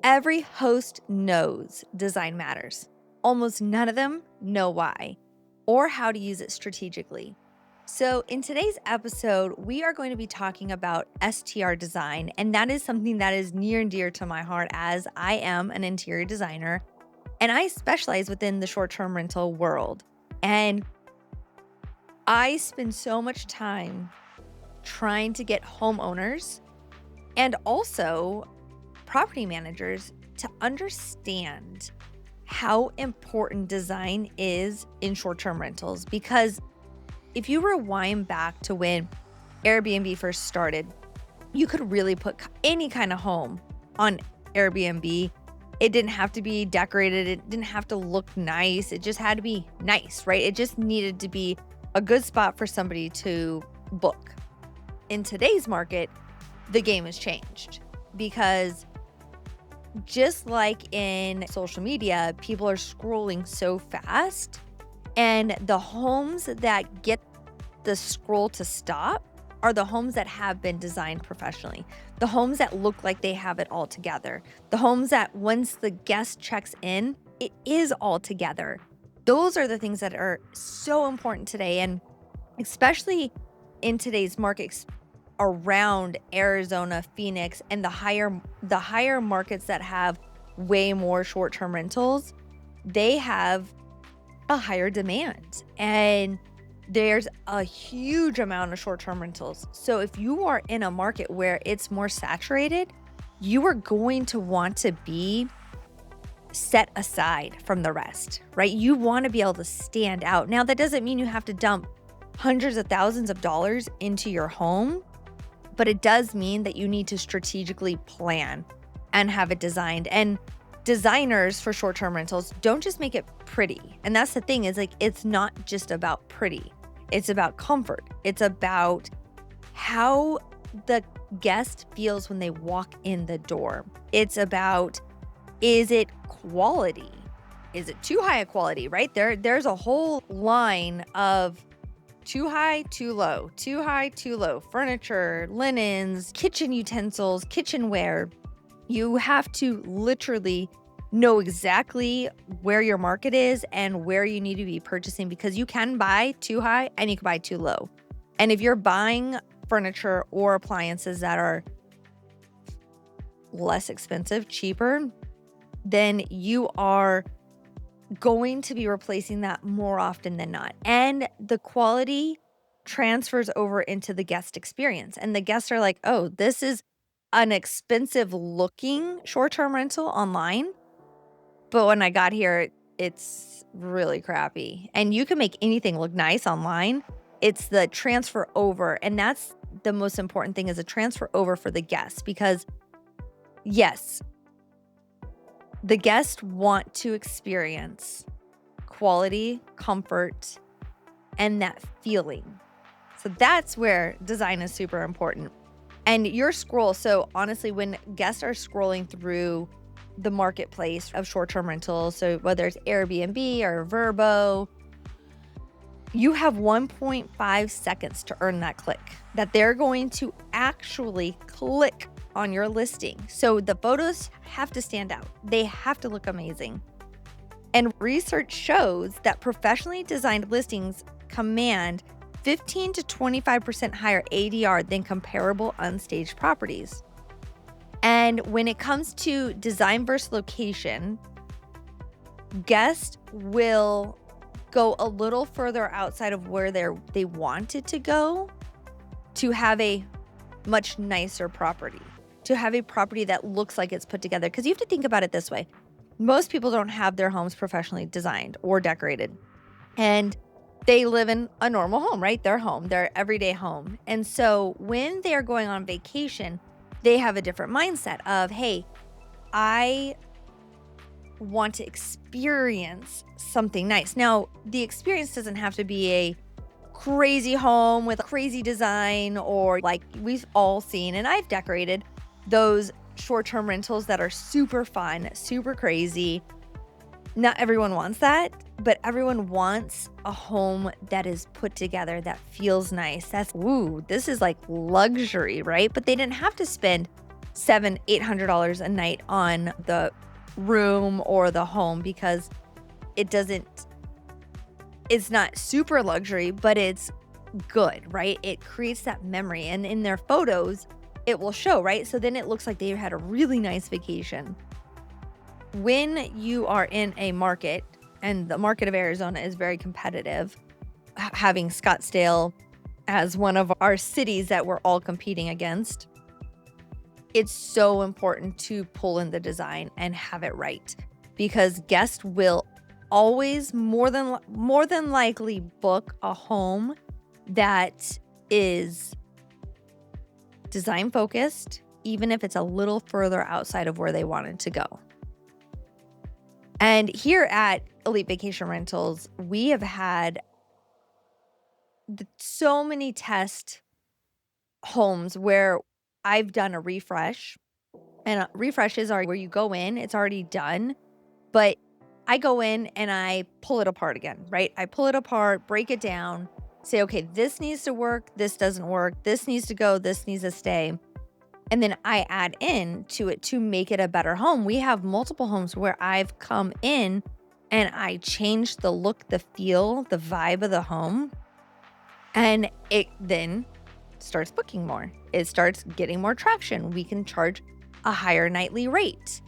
Every host knows design matters. Almost none of them know why or how to use it strategically. So, in today's episode, we are going to be talking about STR design, and that is something that is near and dear to my heart as I am an interior designer and I specialize within the short term rental world. And I spend so much time trying to get homeowners and also property managers to understand how important design is in short-term rentals. Because if you rewind back to when Airbnb first started, you could really put any kind of home on Airbnb. It didn't have to be decorated. It didn't have to look nice. It just had to be nice, right? It just needed to be a good spot for somebody to book. In today's market, the game has changed because just like in social media, people are scrolling so fast, and the homes that get the scroll to stop are the homes that have been designed professionally, the homes that look like they have it all together, the homes that once the guest checks in, it is all together. Those are the things that are so important today, and especially in today's market around Arizona, Phoenix, and the higher markets that have way more short-term rentals, they have a higher demand. And there's a huge amount of short-term rentals. So if you are in a market where it's more saturated, you are going to want to be set aside from the rest, right? You want to be able to stand out. Now, that doesn't mean you have to dump hundreds of thousands of dollars into your home, but it does mean that you need to strategically plan and have it designed. And designers for short-term rentals don't just make it pretty. And that's the thing, is like, it's not just about pretty. It's about comfort. It's about how the guest feels when they walk in the door. It's about, is it quality? Is it too high a quality, right? There's a whole line of too high, too low, too high, too low, furniture, linens, kitchen utensils, kitchenware. You have to literally know exactly where your market is and where you need to be purchasing, because you can buy too high and you can buy too low. And if you're buying furniture or appliances that are less expensive, cheaper, then you are going to be replacing that more often than not. And the quality transfers over into the guest experience. And the guests are like, oh, this is an expensive looking short-term rental online, but when I got here, it's really crappy. And you can make anything look nice online. It's the transfer over. And that's the most important thing, is a transfer over for the guests, because yes, the guests want to experience quality, comfort, and that feeling. So that's where design is super important. And your scroll, so honestly, when guests are scrolling through the marketplace of short-term rentals, so whether it's Airbnb or Vrbo, you have 1.5 seconds to earn that click, that they're going to actually click on your listing. So the photos have to stand out. They have to look amazing. And research shows that professionally designed listings command 15 to 25% higher ADR than comparable unstaged properties. And when it comes to design versus location, guests will go a little further outside of where they wanted to go to have a much nicer property, to have a property that looks like it's put together. Because you have to think about it this way. Most people don't have their homes professionally designed or decorated, and they live in a normal home, right? Their home, their everyday home. And so when they are going on vacation, they have a different mindset of, hey, I want to experience something nice. Now, the experience doesn't have to be a crazy home with a crazy design, or like we've all seen, and I've decorated those short-term rentals that are super fun, super crazy. Not everyone wants that, but everyone wants a home that is put together, that feels nice. That's, ooh, this is like luxury, right? But they didn't have to spend $800 a night on the room or the home because it's not super luxury, but it's good, right? It creates that memory. And in their photos, it will show, right? So then it looks like they had a really nice vacation. When you are in a market, and the market of Arizona is very competitive, having Scottsdale as one of our cities that we're all competing against, it's so important to pull in the design and have it right, because guests will always more than likely book a home that is design focused, even if it's a little further outside of where they wanted to go. And here at Elite Vacation Rentals, we have had so many test homes where I've done a refresh, and refreshes are where you go in, it's already done, but I go in and I pull it apart again, right? I pull it apart, break it down, say, okay, this needs to work, this doesn't work, this needs to go, this needs to stay. And then I add in to it to make it a better home. We have multiple homes where I've come in and I change the look, the feel, the vibe of the home, and it then starts booking more. It starts getting more traction. We can charge a higher nightly rate.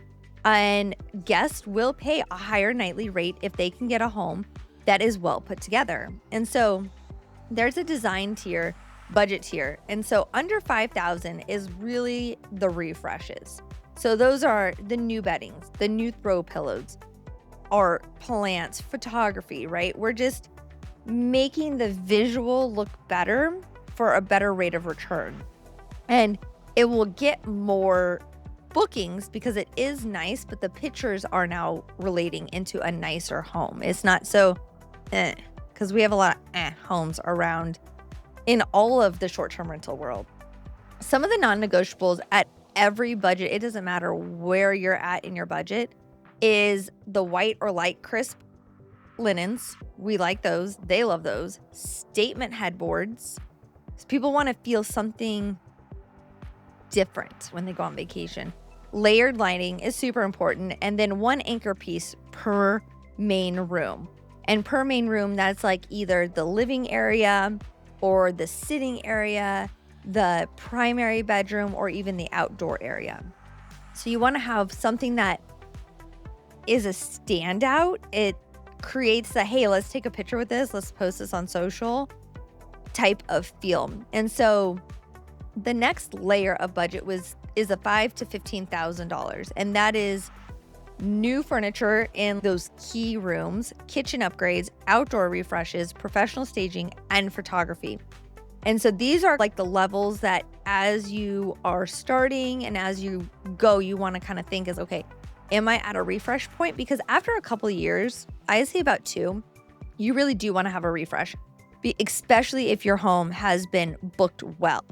And guests will pay a higher nightly rate if they can get a home that is well put together. And so there's a design tier, budget tier. And so under $5,000 is really the refreshes. So those are the new beddings, the new throw pillows, art, plants, photography, right? We're just making the visual look better for a better rate of return. And it will get more bookings because it is nice, but the pictures are now relating into a nicer home. It's not so because we have a lot of homes around in all of the short-term rental world. Some of the non-negotiables at every budget, it doesn't matter where you're at in your budget, is the white or light crisp linens. We like those. They love those. Statement headboards. So people want to feel something different when they go on vacation. Layered lighting is super important. And then one anchor piece per main room. And per main room, that's like either the living area or the sitting area, the primary bedroom, or even the outdoor area. So you want to have something that is a standout. It creates the, hey, let's take a picture with this, let's post this on social type of feel. And so the next layer of budget is a $5,000 to $15,000, and that is new furniture in those key rooms, kitchen upgrades, outdoor refreshes, professional staging, and photography. And so these are like the levels that as you are starting and as you go, you want to kind of think is, okay, am I at a refresh point? Because after a couple of years, I say about 2, you really do want to have a refresh, especially if your home has been booked well.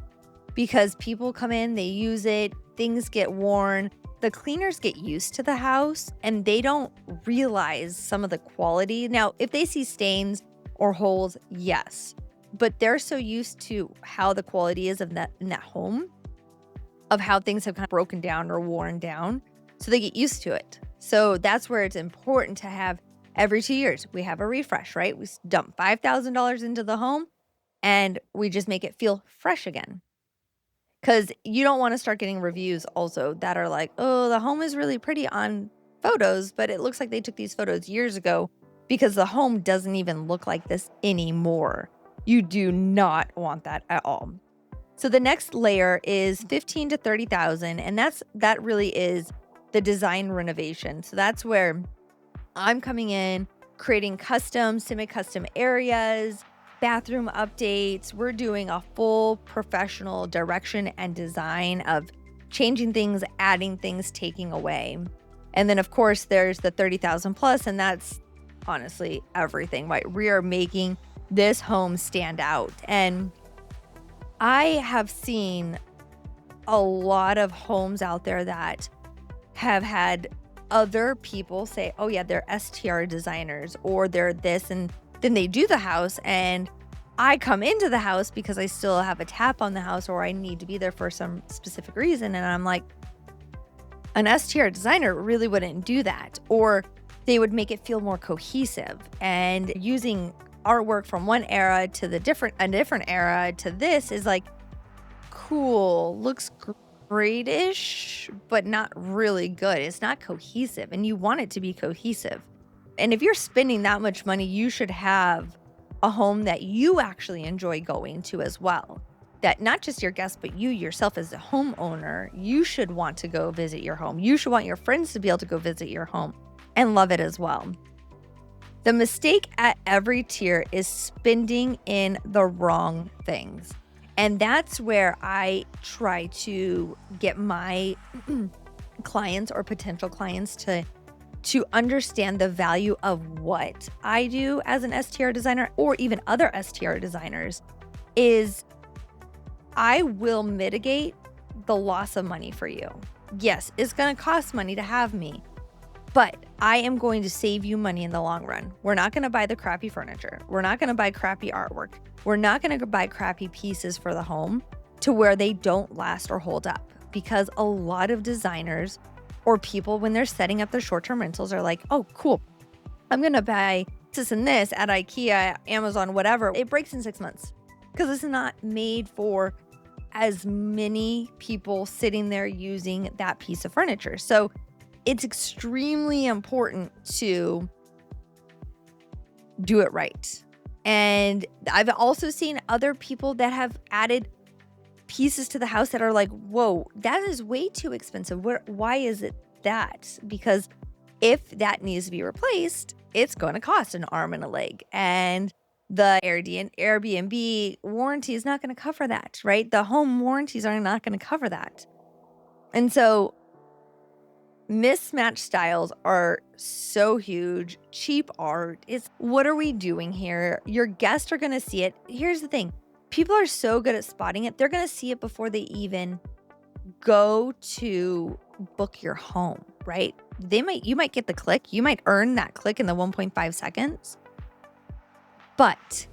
Because people come in, they use it, things get worn, the cleaners get used to the house and they don't realize some of the quality. Now, if they see stains or holes, yes, but they're so used to how the quality is of in that home, of how things have kind of broken down or worn down. So they get used to it. So that's where it's important to have every 2 years, we have a refresh, right? We dump $5,000 into the home and we just make it feel fresh again. Because you don't want to start getting reviews also that are like, oh, the home is really pretty on photos, but it looks like they took these photos years ago, because the home doesn't even look like this anymore. You do not want that at all. So the next layer is $15,000 to $30,000, and that really is the design renovation. So that's where I'm coming in, creating custom, semi-custom areas, bathroom updates. We're doing a full professional direction and design of changing things, adding things, taking away. And then of course there's the 30,000 plus, and that's honestly everything, right? We are making this home stand out. And I have seen a lot of homes out there that have had other people say, oh yeah, they're STR designers or they're this, and then they do the house and I come into the house because I still have a tap on the house or I need to be there for some specific reason. And I'm like, an STR designer really wouldn't do that. Or they would make it feel more cohesive, and using artwork from one era to a different era to this is like cool, looks great-ish, but not really good. It's not cohesive, and you want it to be cohesive. And if you're spending that much money, you should have a home that you actually enjoy going to as well. That not just your guests, but you yourself as a homeowner, you should want to go visit your home. You should want your friends to be able to go visit your home and love it as well. The mistake at every tier is spending in the wrong things. And that's where I try to get my clients or potential clients to understand the value of what I do as an STR designer, or even other STR designers, is I will mitigate the loss of money for you. Yes, it's going to cost money to have me, but I am going to save you money in the long run. We're not going to buy the crappy furniture. We're not going to buy crappy artwork. We're not going to buy crappy pieces for the home to where they don't last or hold up, because a lot of designers or people, when they're setting up their short-term rentals, are like, oh, cool, I'm going to buy this and this at IKEA, Amazon, whatever. It breaks in 6 months because it's not made for as many people sitting there using that piece of furniture. So it's extremely important to do it right. And I've also seen other people that have added pieces to the house that are like, whoa, that is way too expensive. Why is it that? Because if that needs to be replaced, it's going to cost an arm and a leg. And the Airbnb warranty is not going to cover that, right? The home warranties are not going to cover that. And so mismatched styles are so huge. Cheap art is, what are we doing here? Your guests are going to see it. Here's the thing. People are so good at spotting it. They're going to see it before they even go to book your home, right? You might get the click. You might earn that click in the 1.5 seconds. But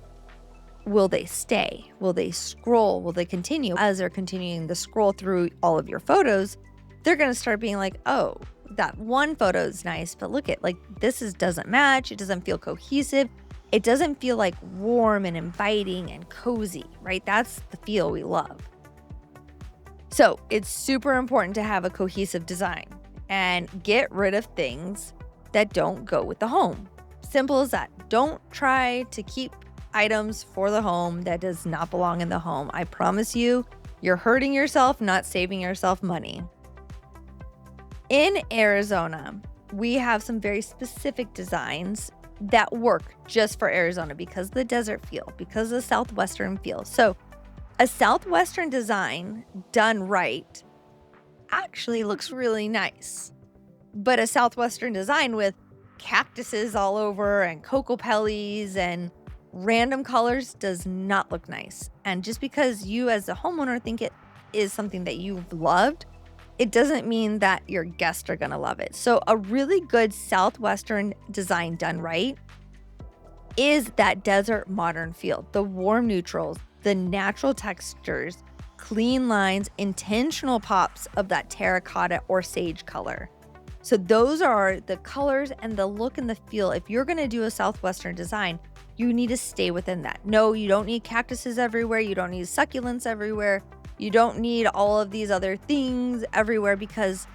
will they stay? Will they scroll? Will they continue? As they're continuing to scroll through all of your photos, they're going to start being like, oh, that one photo is nice, but look at, like, doesn't match. It doesn't feel cohesive. It doesn't feel like warm and inviting and cozy, right? That's the feel we love. So it's super important to have a cohesive design and get rid of things that don't go with the home. Simple as that. Don't try to keep items for the home that does not belong in the home. I promise you, you're hurting yourself, not saving yourself money. In Arizona, we have some very specific designs that work just for Arizona because of the desert feel, because of the Southwestern feel. So a Southwestern design done right actually looks really nice. But a Southwestern design with cactuses all over and cocoa pellies and random colors does not look nice. And just because you as a homeowner think it is something that you've loved, it doesn't mean that your guests are going to love it. So a really good Southwestern design done right is that desert modern feel, the warm neutrals, the natural textures, clean lines, intentional pops of that terracotta or sage color. So those are the colors and the look and the feel. If you're going to do a Southwestern design, you need to stay within that. No, you don't need cactuses everywhere. You don't need succulents everywhere. You don't need all of these other things everywhere because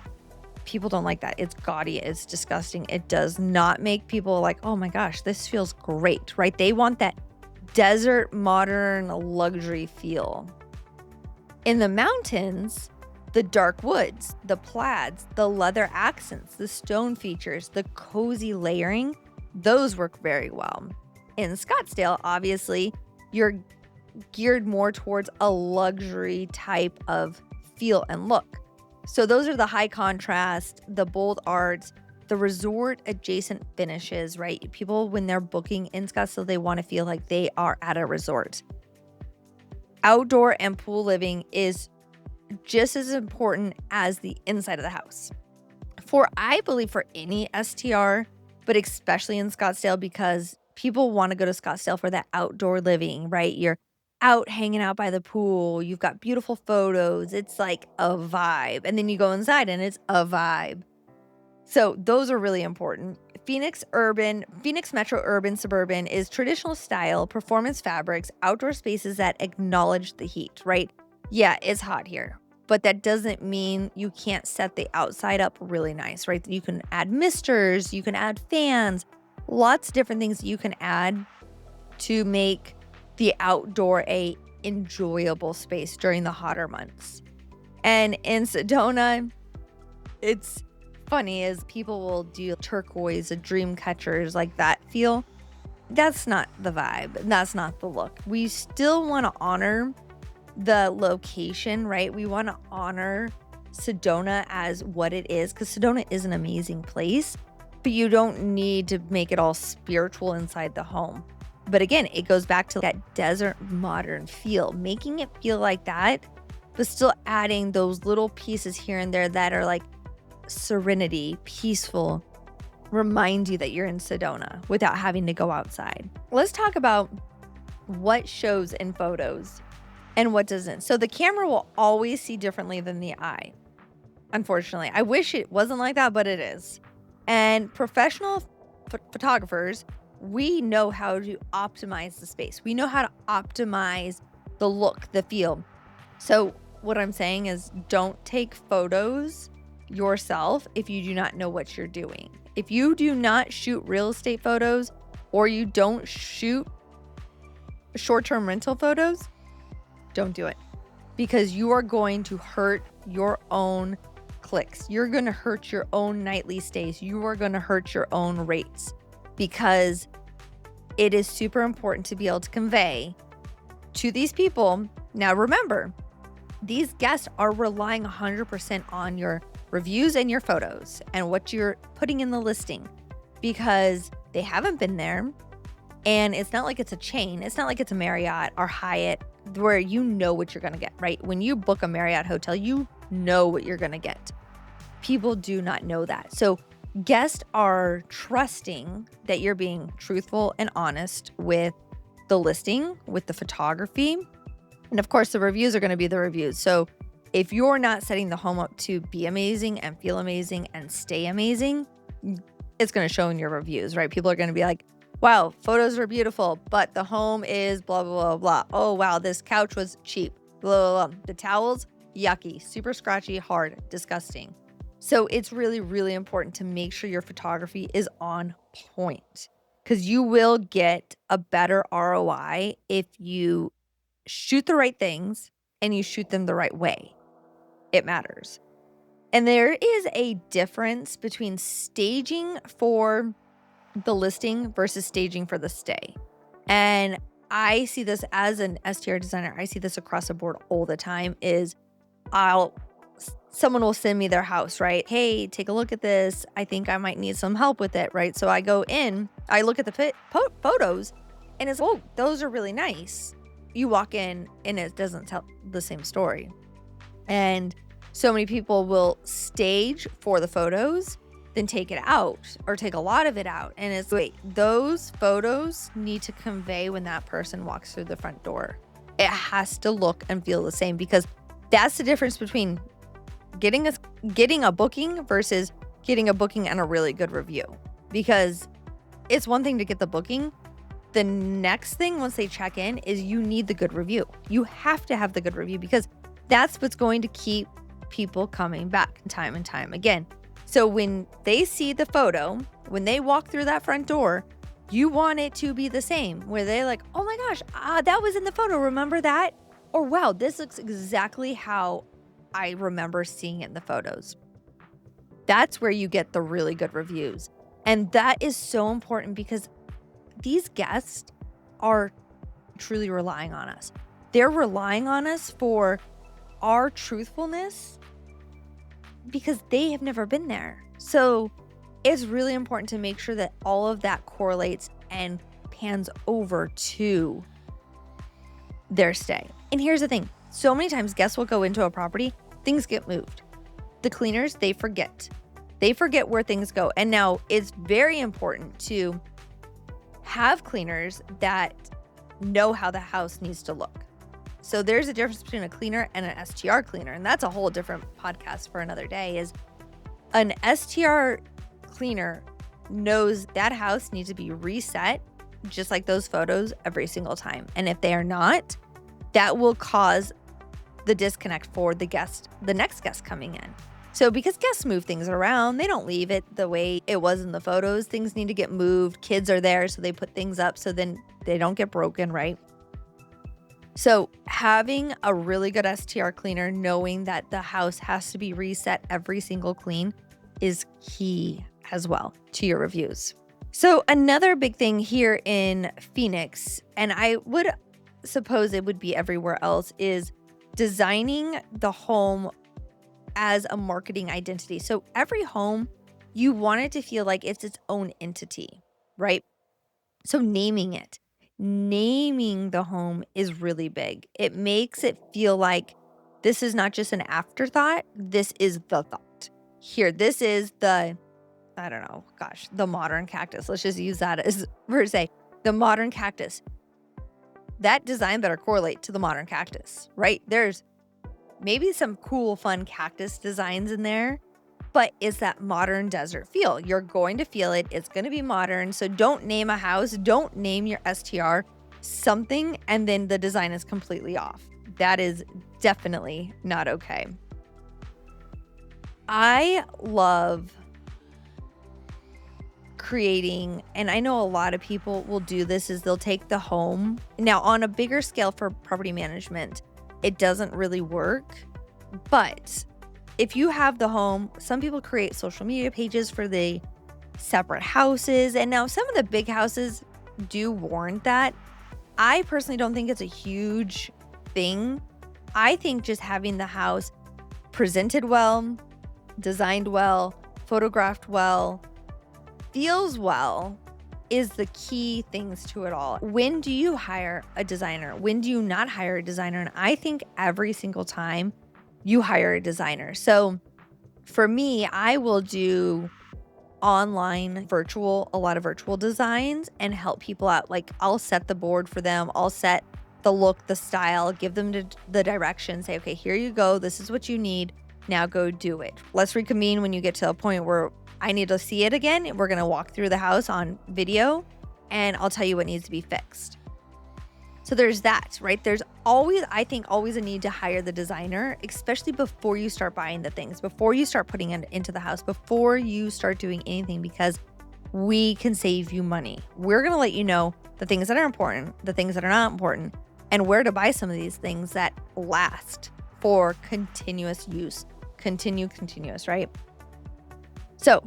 people don't like that. It's gaudy. It's disgusting. It does not make people like, oh my gosh, this feels great, right? They want that desert modern luxury feel. In the mountains, the dark woods, the plaids, the leather accents, the stone features, the cozy layering, those work very well. In Scottsdale, obviously, you're geared more towards a luxury type of feel and look. So those are the high contrast, the bold arts, the resort adjacent finishes, right? People, when they're booking in Scottsdale, they want to feel like they are at a resort. Outdoor and pool living is just as important as the inside of the house. I believe for any STR, but especially in Scottsdale, because People want to go to Scottsdale for that outdoor living, right? You're out hanging out by the pool. You've got beautiful photos. It's like a vibe. And then you go inside and it's a vibe. So those are really important. Phoenix Metro Urban Suburban is traditional style, performance fabrics, outdoor spaces that acknowledge the heat, right? Yeah, it's hot here, but that doesn't mean you can't set the outside up really nice, right? You can add misters, you can add fans, lots of different things you can add to make the outdoor a enjoyable space during the hotter months. And in Sedona, it's funny is people will do turquoise, dream catchers, like that feel. That's not the vibe. That's not the look. We still want to honor the location, right? We want to honor Sedona as what it is, because Sedona is an amazing place, but you don't need to make it all spiritual inside the home. But again, it goes back to that desert modern feel, making it feel like that, but still adding those little pieces here and there that are like serenity, peaceful, remind you that you're in Sedona without having to go outside. Let's talk about what shows in photos and what doesn't. So the camera will always see differently than the eye. Unfortunately, I wish it wasn't like that, but it is. And professional photographers, we know how to optimize the space. We know how to optimize the look, the feel. So what I'm saying is don't take photos yourself if you do not know what you're doing. If you do not shoot real estate photos or you don't shoot short-term rental photos, don't do it, because you are going to hurt your own clicks. You're going to hurt your own nightly stays. You are going to hurt your own rates, because it is super important to be able to convey to these people. Now, remember, these guests are relying 100% on your reviews and your photos and what you're putting in the listing, because they haven't been there. And it's not like it's a chain. It's not like it's a Marriott or Hyatt where you know what you're going to get, right? When you book a Marriott hotel, you know what you're going to get. People do not know that. So guests are trusting that you're being truthful and honest with the listing, with the photography. And of course, the reviews are going to be the reviews. So if you're not setting the home up to be amazing and feel amazing and stay amazing, it's going to show in your reviews, right? People are going to be like, wow, photos are beautiful, but the home is blah, blah, blah, blah. Oh, wow, this couch was cheap, blah, blah, blah. The towels, yucky, super scratchy, hard, disgusting. So it's really, really important to make sure your photography is on point, because you will get a better ROI if you shoot the right things and you shoot them the right way. It matters. And there is a difference between staging for the listing versus staging for the stay. And I see this as an STR designer. I see this across the board all the time is someone will send me their house, right? Hey, take a look at this. I think I might need some help with it, right? So I go in, I look at the photos and it's, oh, those are really nice. You walk in and it doesn't tell the same story. And so many people will stage for the photos, then take it out or take a lot of it out. And it's, wait, those photos need to convey when that person walks through the front door. It has to look and feel the same, because that's the difference between getting a booking versus getting a booking and a really good review. Because it's one thing to get the booking. The next thing once they check in is you need the good review. You have to have the good review, because that's what's going to keep people coming back time and time again. So when they see the photo, when they walk through that front door, you want it to be the same, where they're like, oh my gosh, that was in the photo. Remember that? Or wow, this looks exactly how I remember seeing it in the photos. That's where you get the really good reviews. And that is so important, because these guests are truly relying on us. They're relying on us for our truthfulness, because they have never been there. So it's really important to make sure that all of that correlates and pans over to their stay. And here's the thing. So many times guests will go into a property, things get moved. The cleaners, they forget. They forget where things go. And now it's very important to have cleaners that know how the house needs to look. So there's a difference between a cleaner and an STR cleaner, and that's a whole different podcast for another day. Is an STR cleaner knows that house needs to be reset, just like those photos, every single time. And if they are not, that will cause the disconnect for the next guest coming in. So because guests move things around, they don't leave it the way it was in the photos. Things need to get moved. Kids are there, so they put things up so then they don't get broken, right? So having a really good STR cleaner, knowing that the house has to be reset every single clean, is key as well to your reviews. So another big thing here in Phoenix, and I would suppose it would be everywhere else, is designing the home as a marketing identity. So every home, you want it to feel like it's its own entity, right? So naming the home is really big. It makes it feel like this is not just an afterthought. This is the thought. Here, this is the modern cactus. Let's just use that as per se. The modern cactus. That design better correlate to the modern cactus, right? There's maybe some cool, fun cactus designs in there, but it's that modern desert feel. You're going to feel it. It's going to be modern. So don't name a house. Don't name your STR something, and then the design is completely off. That is definitely not okay. I love creating, and I know a lot of people will do this, is they'll take the home. Now, on a bigger scale for property management, it doesn't really work. But if you have the home, some people create social media pages for the separate houses. And now some of the big houses do warrant that. I personally don't think it's a huge thing. I think just having the house presented well, designed well, photographed well, feels well is the key things to it all. When do you hire a designer? When do you not hire a designer? And I think every single time you hire a designer. So for me, I will do online a lot of virtual designs and help people out. Like I'll set the board for them. I'll set the look, the style, give them the direction, say, okay, here you go. This is what you need. Now go do it. Let's reconvene when you get to a point where I need to see it again. We're going to walk through the house on video and I'll tell you what needs to be fixed. So there's that, right? There's always a need to hire the designer, especially before you start buying the things, before you start putting it into the house, before you start doing anything, because we can save you money. We're going to let you know the things that are important, the things that are not important, and where to buy some of these things that last for continuous use, continuous, right? So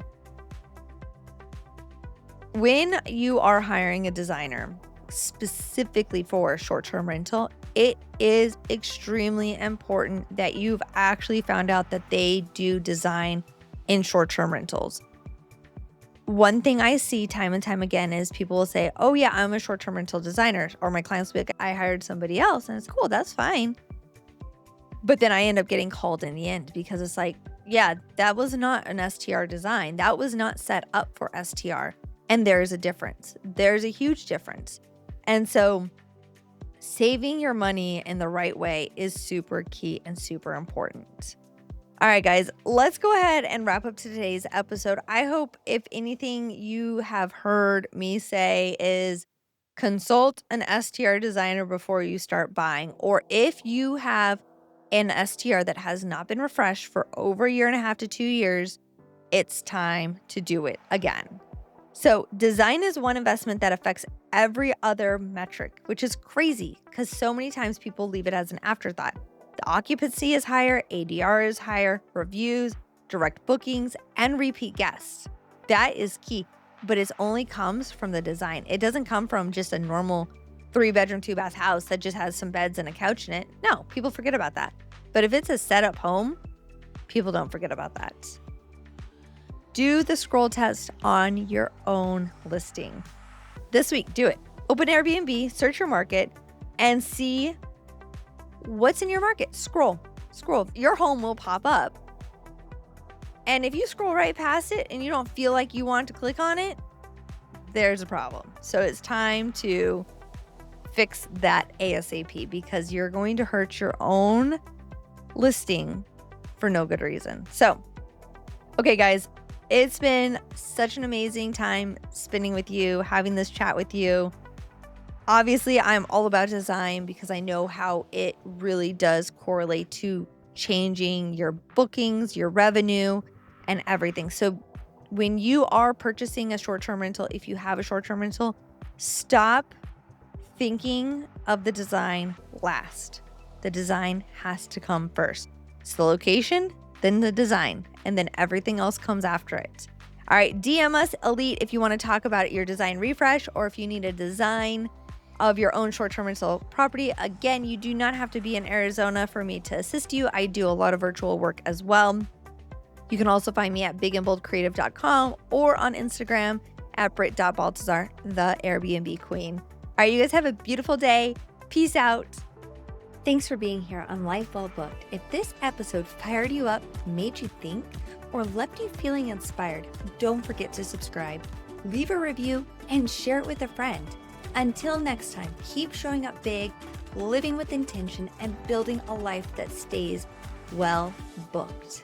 when you are hiring a designer specifically for short-term rental, it is extremely important that you've actually found out that they do design in short-term rentals. One thing I see time and time again is people will say, oh yeah, I'm a short-term rental designer, or my clients will be like, I hired somebody else, and it's cool, that's fine. But then I end up getting called in the end because it's like, yeah, that was not an STR design. That was not set up for STR. And there's a difference. There's a huge difference. And so saving your money in the right way is super key and super important. All right, guys, let's go ahead and wrap up today's episode. I hope, if anything you have heard me say is consult an STR designer before you start buying, or if you have an STR that has not been refreshed for over 1.5 to 2 years, it's time to do it again. So design is one investment that affects every other metric, which is crazy because so many times people leave it as an afterthought. The occupancy is higher, ADR is higher, reviews, direct bookings, and repeat guests. That is key, but it only comes from the design. It doesn't come from just a normal 3-bedroom, 2-bath house that just has some beds and a couch in it. No, people forget about that. But if it's a set-up home, people don't forget about that. Do the scroll test on your own listing. This week, do it. Open Airbnb, search your market, and see what's in your market. Scroll. Your home will pop up. And if you scroll right past it and you don't feel like you want to click on it, there's a problem. So it's time to fix that ASAP because you're going to hurt your own listing for no good reason. So, okay, guys, it's been such an amazing time spending with you, having this chat with you. Obviously, I'm all about design because I know how it really does correlate to changing your bookings, your revenue, and everything. So when you are purchasing a short-term rental, if you have a short-term rental, stop thinking of the design last. The design has to come first. It's the location, then the design, and then everything else comes after it. All right, DM us, Elite, if you want to talk about your design refresh or if you need a design of your own short-term rental property. Again, you do not have to be in Arizona for me to assist you. I do a lot of virtual work as well. You can also find me at bigandboldcreative.com or on Instagram at Brit.Baltazar, the Airbnb queen. All right, you guys have a beautiful day. Peace out. Thanks for being here on Life Well Booked. If this episode fired you up, made you think, or left you feeling inspired, don't forget to subscribe, leave a review, and share it with a friend. Until next time, keep showing up big, living with intention, and building a life that stays well booked.